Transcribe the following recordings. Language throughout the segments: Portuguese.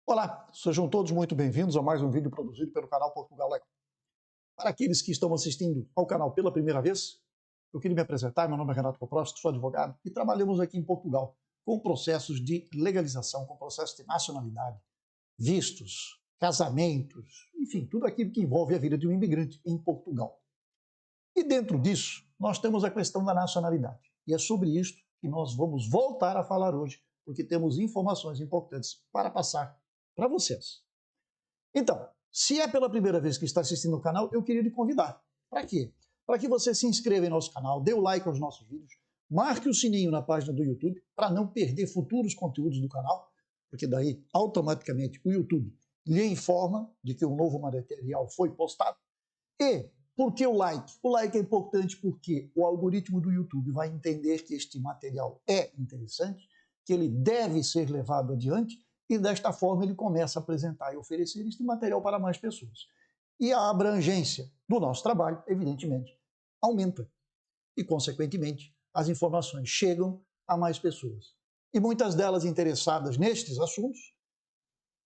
Olá, sejam todos muito bem-vindos a mais um vídeo produzido pelo canal Portugal Legal. Para aqueles que estão assistindo ao canal pela primeira vez, eu queria me apresentar. Meu nome é Renato Koprowski, sou advogado e trabalhamos aqui em Portugal com processos de legalização, com processos de nacionalidade, vistos, casamentos, enfim, tudo aquilo que envolve a vida de um imigrante em Portugal. E dentro disso, nós temos a questão da nacionalidade. E é sobre isso que nós vamos voltar a falar hoje, porque temos informações importantes para passar para vocês. Então, se é pela primeira vez que está assistindo o canal, eu queria lhe convidar. Para quê? Para que você se inscreva em nosso canal, dê o like aos nossos vídeos, marque o sininho na página do YouTube para não perder futuros conteúdos do canal, porque daí automaticamente o YouTube lhe informa de que um novo material foi postado. E por que o like? O like é importante porque o algoritmo do YouTube vai entender que este material é interessante, que ele deve ser levado adiante, e desta forma ele começa a apresentar e oferecer este material para mais pessoas. E a abrangência do nosso trabalho, evidentemente, aumenta. E, consequentemente, as informações chegam a mais pessoas. E muitas delas interessadas nestes assuntos,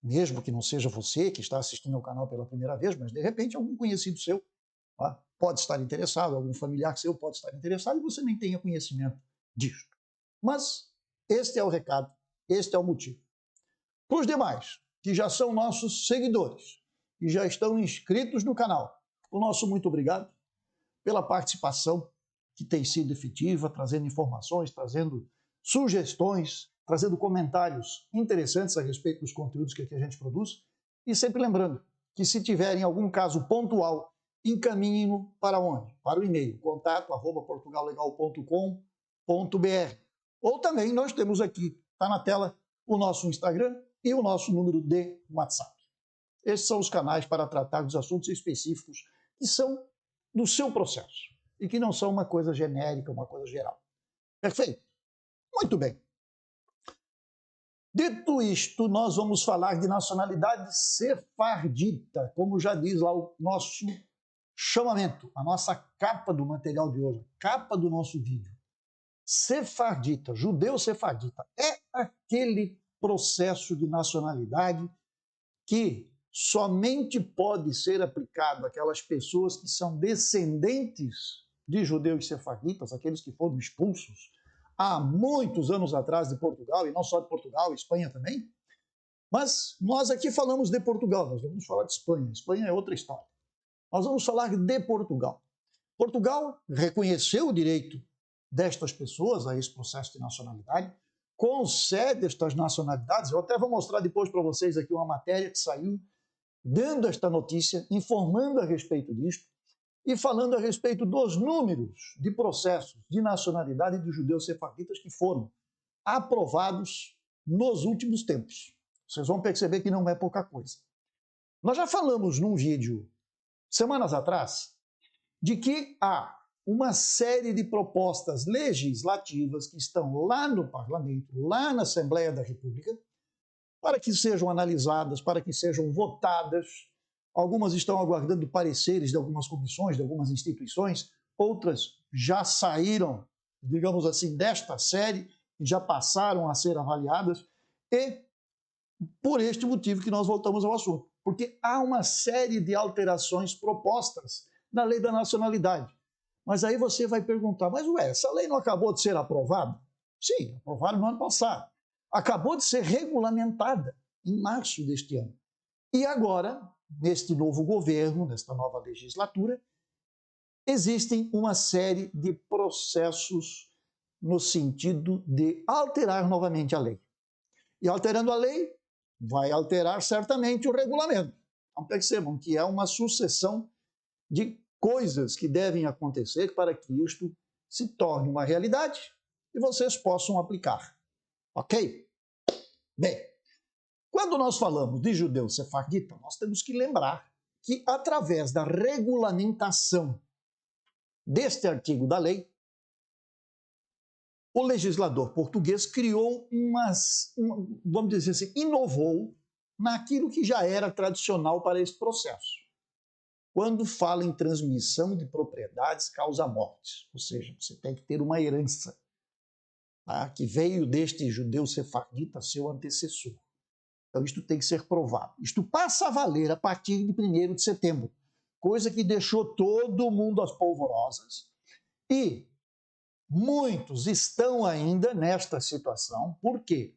mesmo que não seja você que está assistindo ao canal pela primeira vez, mas de repente algum conhecido seu pode estar interessado, algum familiar seu pode estar interessado e você nem tenha conhecimento disso. Mas este é o recado, este é o motivo. Para os demais, que já são nossos seguidores e já estão inscritos no canal, o nosso muito obrigado pela participação que tem sido efetiva, trazendo informações, trazendo sugestões, trazendo comentários interessantes a respeito dos conteúdos que aqui a gente produz. E sempre lembrando que se tiverem algum caso pontual, encaminhem-no para onde? Para o e-mail, contato@portugallegal.com.br. Ou também nós temos aqui, está na tela, o nosso Instagram e o nosso número de WhatsApp. Esses são os canais para tratar dos assuntos específicos que são do seu processo e que não são uma coisa genérica, uma coisa geral. Perfeito? Muito bem. Dito isto, nós vamos falar de nacionalidade sefardita, como já diz lá o nosso chamamento, a nossa capa do material de hoje, capa do nosso vídeo. Sefardita, judeu sefardita, é aquele processo de nacionalidade que somente pode ser aplicado àquelas pessoas que são descendentes de judeus sefarditas, aqueles que foram expulsos há muitos anos atrás de Portugal, e não só de Portugal, Espanha também. Mas nós aqui falamos de Portugal, nós vamos falar de Espanha. Espanha é outra história. Nós vamos falar de Portugal. Portugal reconheceu o direito destas pessoas a esse processo de nacionalidade, concede estas nacionalidades. Eu até vou mostrar depois para vocês aqui uma matéria que saiu dando esta notícia, informando a respeito disto e falando a respeito dos números de processos de nacionalidade de judeus sefarditas que foram aprovados nos últimos tempos. Vocês vão perceber que não é pouca coisa. Nós já falamos num vídeo, semanas atrás, de que há uma série de propostas legislativas que estão lá no Parlamento, lá na Assembleia da República, para que sejam analisadas, para que sejam votadas. Algumas estão aguardando pareceres de algumas comissões, de algumas instituições, outras já saíram, digamos assim, desta série e já passaram a ser avaliadas. E por este motivo que nós voltamos ao assunto, porque há uma série de alterações propostas na lei da nacionalidade. Mas aí você vai perguntar, mas ué, essa lei não acabou de ser aprovada? Sim, aprovada no ano passado. Acabou de ser regulamentada em março deste ano. E agora, neste novo governo, nesta nova legislatura, existem uma série de processos no sentido de alterar novamente a lei. E alterando a lei, vai alterar certamente o regulamento. Então percebam que é uma sucessão de coisas que devem acontecer para que isto se torne uma realidade e vocês possam aplicar. Ok? Bem, quando nós falamos de judeu sefardita, nós temos que lembrar que, através da regulamentação deste artigo da lei, o legislador português criou vamos dizer assim, inovou naquilo que já era tradicional para esse processo. Quando fala em transmissão de propriedades causa mortes, ou seja, você tem que ter uma herança, tá, que veio deste judeu sefardita, seu antecessor. Então, isto tem que ser provado. Isto passa a valer a partir de 1º de setembro, coisa que deixou todo mundo às polvorosas. E muitos estão ainda nesta situação. Por quê?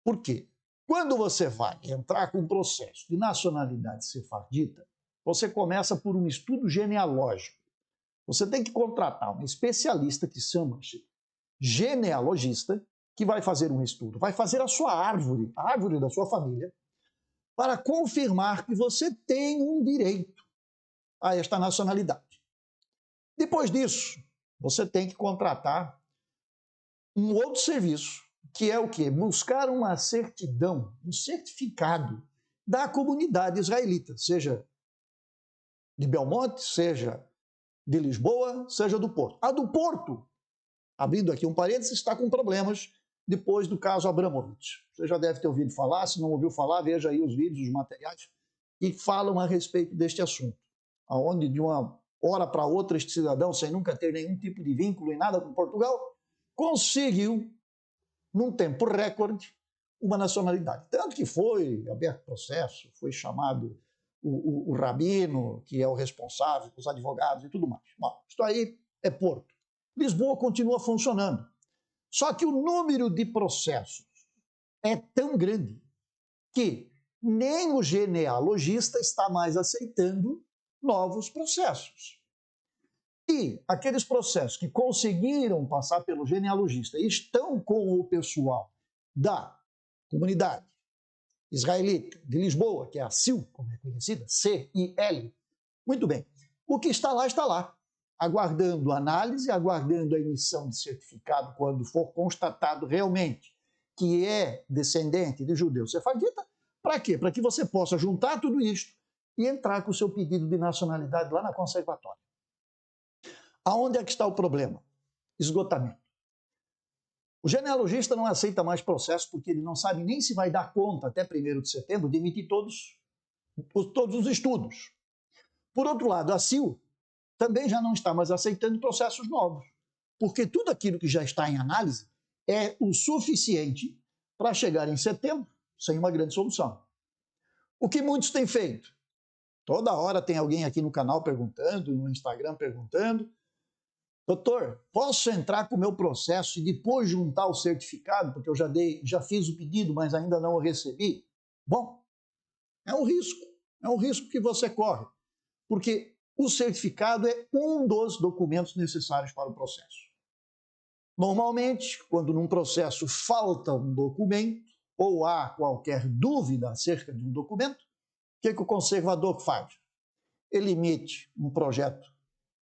Porque quando você vai entrar com um processo de nacionalidade sefardita, você começa por um estudo genealógico. Você tem que contratar um especialista que chama-se genealogista, que vai fazer um estudo, vai fazer a sua árvore, a árvore da sua família, para confirmar que você tem um direito a esta nacionalidade. Depois disso, você tem que contratar um outro serviço, que é o quê? Buscar uma certidão, um certificado da comunidade israelita, seja de Belmonte, seja de Lisboa, seja do Porto. A do Porto, abrindo aqui um parênteses, está com problemas depois do caso Abramovich. Você já deve ter ouvido falar, se não ouviu falar, veja aí os vídeos, os materiais, que falam a respeito deste assunto. Onde de uma hora para outra este cidadão, sem nunca ter nenhum tipo de vínculo em nada com Portugal, conseguiu, num tempo recorde, uma nacionalidade. Tanto que foi aberto processo, foi chamado o rabino, que é o responsável, os advogados e tudo mais. Bom, isto aí é Porto. Lisboa continua funcionando. Só que o número de processos é tão grande que nem o genealogista está mais aceitando novos processos. E aqueles processos que conseguiram passar pelo genealogista e estão com o pessoal da comunidade israelita de Lisboa, que é a CIL, como é conhecida, C-I-L. Muito bem. O que está lá, aguardando análise, aguardando a emissão de certificado quando for constatado realmente que é descendente de judeu sefardita. Para quê? Para que você possa juntar tudo isto e entrar com o seu pedido de nacionalidade lá na conservatória. Aonde é que está o problema? Esgotamento. O genealogista não aceita mais processo porque ele não sabe nem se vai dar conta até 1º de setembro de emitir todos os estudos. Por outro lado, a CIL também já não está mais aceitando processos novos, porque tudo aquilo que já está em análise é o suficiente para chegar em setembro sem uma grande solução. O que muitos têm feito? Toda hora tem alguém aqui no canal perguntando, no Instagram perguntando: doutor, posso entrar com o meu processo e depois juntar o certificado, porque eu já fiz o pedido, mas ainda não o recebi? Bom, é um risco que você corre, porque o certificado é um dos documentos necessários para o processo. Normalmente, quando num processo falta um documento ou há qualquer dúvida acerca de um documento, o que o conservador faz? Ele emite um projeto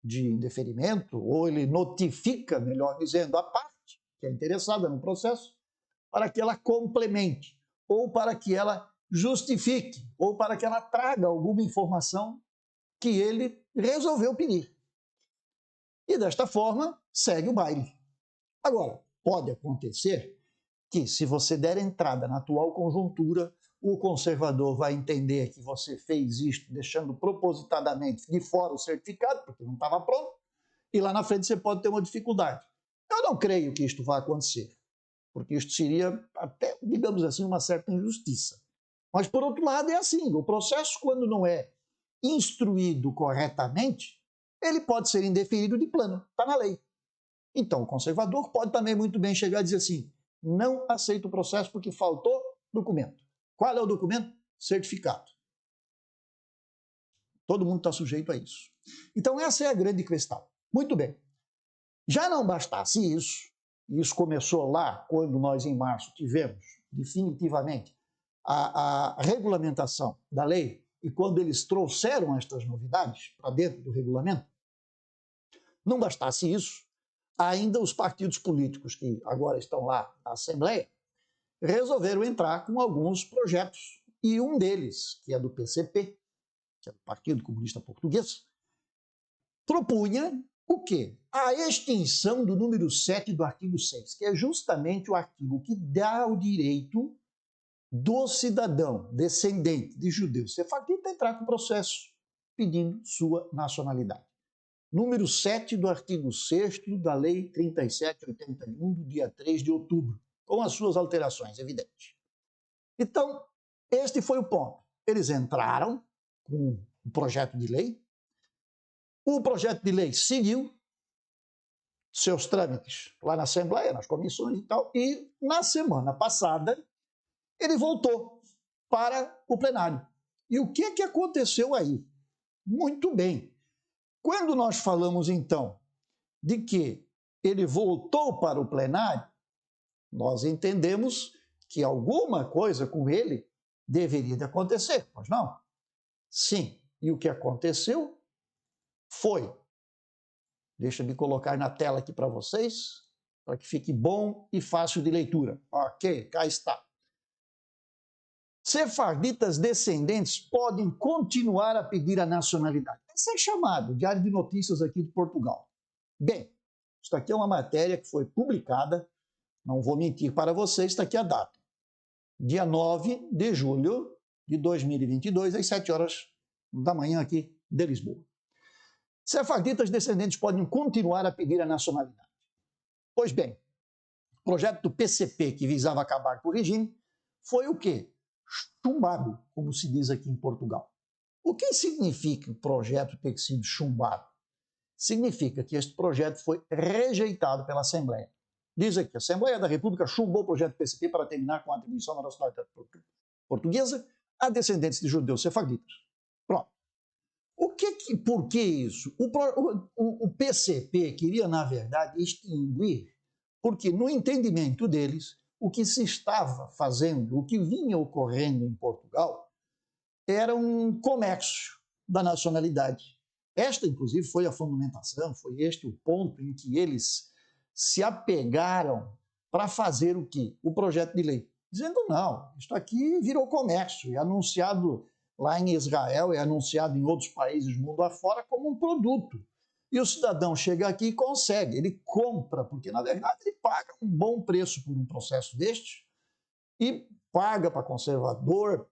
de indeferimento, ou ele notifica, melhor dizendo, a parte que é interessada no processo, para que ela complemente, ou para que ela justifique, ou para que ela traga alguma informação que ele resolveu pedir. E desta forma, segue o baile. Agora, pode acontecer que, se você der entrada na atual conjuntura, o conservador vai entender que você fez isto deixando propositadamente de fora o certificado, porque não estava pronto, e lá na frente você pode ter uma dificuldade. Eu não creio que isto vá acontecer, porque isto seria até, digamos assim, uma certa injustiça. Mas, por outro lado, é assim, o processo, quando não é instruído corretamente, ele pode ser indeferido de plano, está na lei. Então, o conservador pode também muito bem chegar e dizer assim: não aceito o processo porque faltou documento. Qual é o documento? Certificado. Todo mundo está sujeito a isso. Então, essa é a grande questão. Muito bem. Já não bastasse isso, e isso começou lá quando nós, em março, tivemos definitivamente a regulamentação da lei, e quando eles trouxeram estas novidades para dentro do regulamento, não bastasse isso, ainda os partidos políticos que agora estão lá na Assembleia resolveram entrar com alguns projetos, e um deles, que é do PCP, que é do Partido Comunista Português, propunha o quê? A extinção do número 7 do artigo 6, que é justamente o artigo que dá o direito do cidadão descendente de judeu sefardita entrar com processo pedindo sua nacionalidade. Número 7 do artigo 6º da Lei 3781, do dia 3 de outubro, com as suas alterações, evidente. Então, este foi o ponto. Eles entraram com o projeto de lei, o projeto de lei seguiu seus trâmites lá na Assembleia, nas comissões e tal, e na semana passada ele voltou para o plenário. E o que aconteceu aí? Muito bem. Quando nós falamos, então, de que ele voltou para o plenário, nós entendemos que alguma coisa com ele deveria de acontecer, pois não? Sim. E o que aconteceu foi, deixa eu me colocar na tela aqui para vocês, para que fique bom e fácil de leitura. Ok, cá está. Sefarditas descendentes podem continuar a pedir a nacionalidade. Isso é chamado Diário de Notícias aqui de Portugal. Bem, isso aqui é uma matéria que foi publicada, não vou mentir para vocês, está aqui a data. Dia 9 de julho de 2022, às 7 horas da manhã aqui de Lisboa. Sefarditas descendentes podem continuar a pedir a nacionalidade. Pois bem, o projeto do PCP que visava acabar com o regime foi o quê? Chumbado, como se diz aqui em Portugal. O que significa o projeto ter sido chumbado? Significa que este projeto foi rejeitado pela Assembleia. Diz aqui, a Assembleia da República chumbou o projeto do PCP para terminar com a atribuição da nacionalidade portuguesa a descendentes de judeus sefarditas. Pronto. Por que isso? O PCP queria, na verdade, extinguir, porque no entendimento deles, o que se estava fazendo, o que vinha ocorrendo em Portugal, era um comércio da nacionalidade. Esta, inclusive, foi a fundamentação, foi este o ponto em que eles se apegaram para fazer o quê? O projeto de lei. Dizendo, não, isto aqui virou comércio, é anunciado lá em Israel, é anunciado em outros países do mundo afora como um produto. E o cidadão chega aqui e consegue, ele compra, porque na verdade ele paga um bom preço por um processo deste e paga para conservador,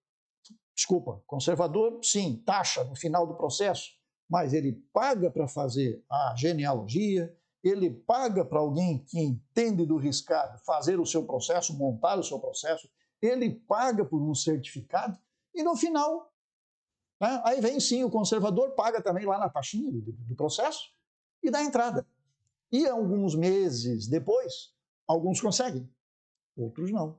sim, taxa no final do processo, mas ele paga para fazer a genealogia, ele paga para alguém que entende do riscado fazer o seu processo, montar o seu processo, ele paga por um certificado e no final, né, aí vem sim o conservador, paga também lá na taxinha do processo e dá entrada. E alguns meses depois, alguns conseguem, outros não.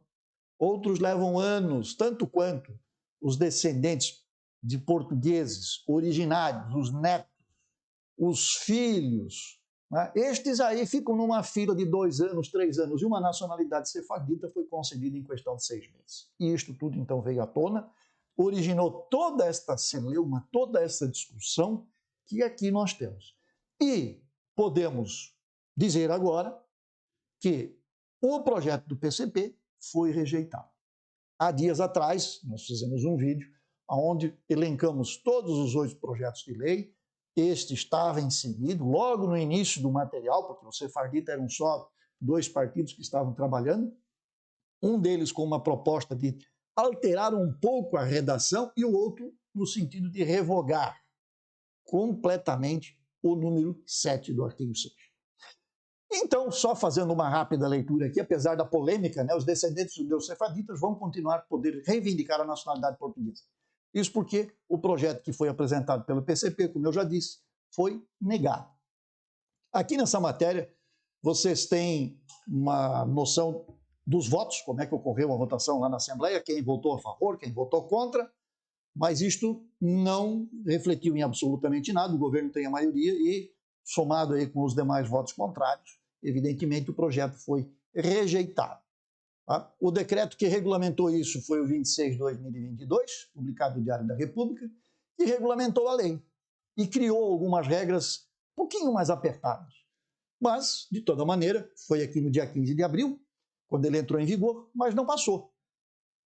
Outros levam anos, tanto quanto os descendentes de portugueses originários, os netos, os filhos, né? Estes aí ficam numa fila de 2 anos, 3 anos, e uma nacionalidade sefardita foi concedida em questão de 6 meses. E isto tudo então veio à tona, originou toda esta celeuma, toda essa discussão que aqui nós temos. E podemos dizer agora que o projeto do PCP foi rejeitado. Há dias atrás, nós fizemos um vídeo onde elencamos todos os 8 projetos de lei. Este estava inserido logo no início do material, porque o Sefardita eram só 2 partidos que estavam trabalhando. Um deles com uma proposta de alterar um pouco a redação e o outro no sentido de revogar completamente o número 7 do artigo 6. Então, só fazendo uma rápida leitura aqui, apesar da polêmica, né, os descendentes judeus sefarditas vão continuar a poder reivindicar a nacionalidade portuguesa. Isso porque o projeto que foi apresentado pelo PCP, como eu já disse, foi negado. Aqui nessa matéria, vocês têm uma noção dos votos, como é que ocorreu a votação lá na Assembleia, quem votou a favor, quem votou contra, mas isto não refletiu em absolutamente nada, o governo tem a maioria e, somado aí com os demais votos contrários, evidentemente o projeto foi rejeitado. Tá? O decreto que regulamentou isso foi o 26 de 2022, publicado no Diário da República, que regulamentou a lei e criou algumas regras um pouquinho mais apertadas. Mas, de toda maneira, foi aqui no dia 15 de abril, quando ele entrou em vigor, mas não passou.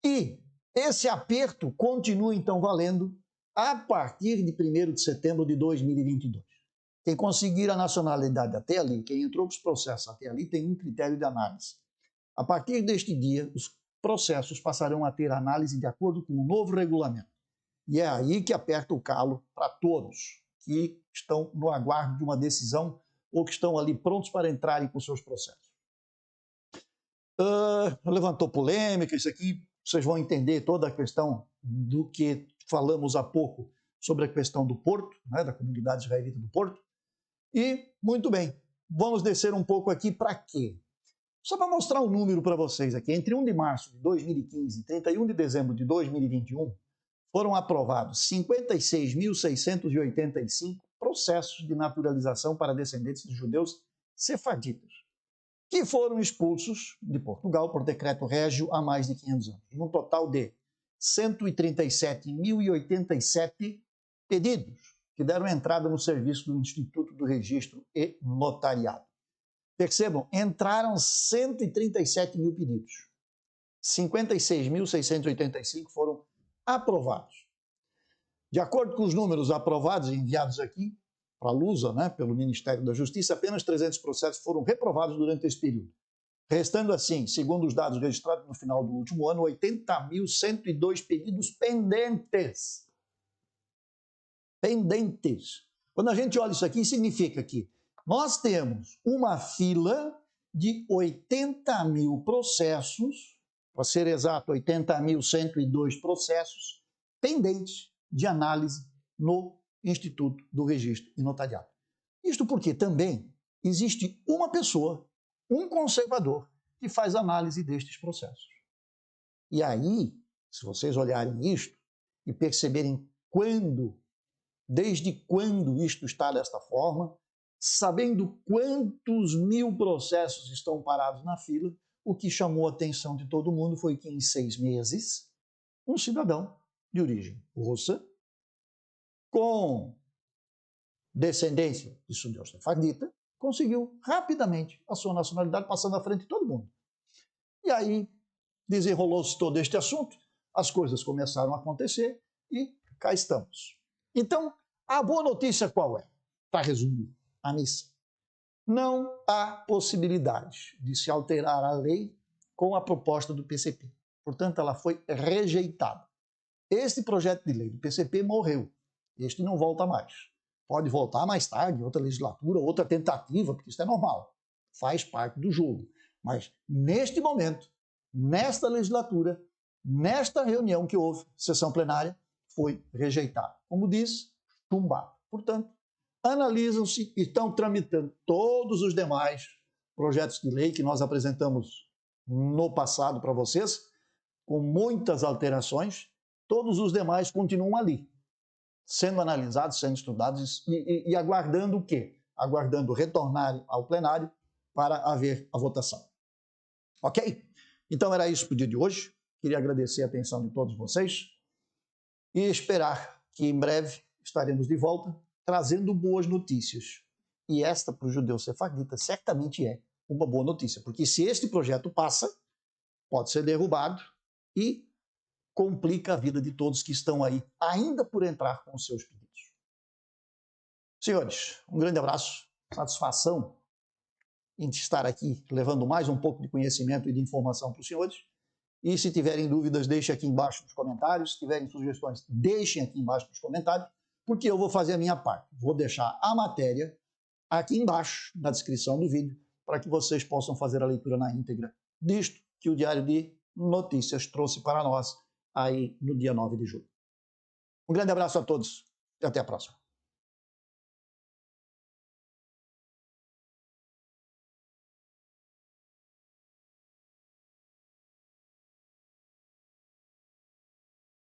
E esse aperto continua, então, valendo a partir de 1º de setembro de 2022. Quem conseguir a nacionalidade até ali, quem entrou com os processos até ali, tem um critério de análise. A partir deste dia, os processos passarão a ter análise de acordo com o novo regulamento. E é aí que aperta o calo para todos que estão no aguardo de uma decisão ou que estão ali prontos para entrarem com seus processos. Levantou polêmica, isso aqui vocês vão entender toda a questão do que falamos há pouco sobre a questão do Porto, né, da comunidade israelita do Porto. E, muito bem, vamos descer um pouco aqui para quê? Só para mostrar um número para vocês aqui. Entre 1 de março de 2015 e 31 de dezembro de 2021, foram aprovados 56.685 processos de naturalização para descendentes de judeus sefarditas, que foram expulsos de Portugal por decreto régio há mais de 500 anos. Num total de 137.087 pedidos que deram entrada no serviço do Instituto do Registro e Notariado. Percebam, entraram 137 mil pedidos. 56.685 foram aprovados. De acordo com os números aprovados e enviados aqui para a Lusa, né, pelo Ministério da Justiça, apenas 300 processos foram reprovados durante esse período. Restando assim, segundo os dados registrados no final do último ano, 80.102 pedidos pendentes. Pendentes. Quando a gente olha isso aqui, significa que nós temos uma fila de 80 mil processos, para ser exato, 80.102 processos pendentes de análise no Instituto do Registro e Notariado. Isto porque também existe uma pessoa, um conservador, que faz análise destes processos. E aí, se vocês olharem isto e perceberem desde quando isto está desta forma, sabendo quantos mil processos estão parados na fila, o que chamou a atenção de todo mundo foi que em 6 meses, um cidadão de origem russa, com descendência de judeus sefardita, conseguiu rapidamente a sua nacionalidade, passando à frente de todo mundo. E aí desenrolou-se todo este assunto, as coisas começaram a acontecer e cá estamos. Então, a boa notícia qual é? Para resumir a missa. Não há possibilidade de se alterar a lei com a proposta do PCP. Portanto, ela foi rejeitada. Este projeto de lei do PCP morreu. Este não volta mais. Pode voltar mais tarde, outra legislatura, outra tentativa, porque isso é normal. Faz parte do jogo. Mas, neste momento, nesta legislatura, nesta reunião que houve, sessão plenária, foi rejeitado. Como disse, chumbado. Portanto, analisam-se e estão tramitando todos os demais projetos de lei que nós apresentamos no passado para vocês, com muitas alterações. Todos os demais continuam ali, sendo analisados, sendo estudados e aguardando o quê? Aguardando retornarem ao plenário para haver a votação. Ok? Então era isso para o dia de hoje. Queria agradecer a atenção de todos vocês e esperar que em breve estaremos de volta trazendo boas notícias. E esta, para o judeu sefardita, certamente é uma boa notícia, porque se este projeto passa, pode ser derrubado e complica a vida de todos que estão aí, ainda por entrar com os seus pedidos. Senhores, um grande abraço, satisfação em estar aqui levando mais um pouco de conhecimento e de informação para os senhores. E se tiverem dúvidas, deixem aqui embaixo nos comentários. Se tiverem sugestões, deixem aqui embaixo nos comentários, porque eu vou fazer a minha parte. Vou deixar a matéria aqui embaixo, na descrição do vídeo, para que vocês possam fazer a leitura na íntegra disto que o Diário de Notícias trouxe para nós aí no dia 9 de julho. Um grande abraço a todos e até a próxima.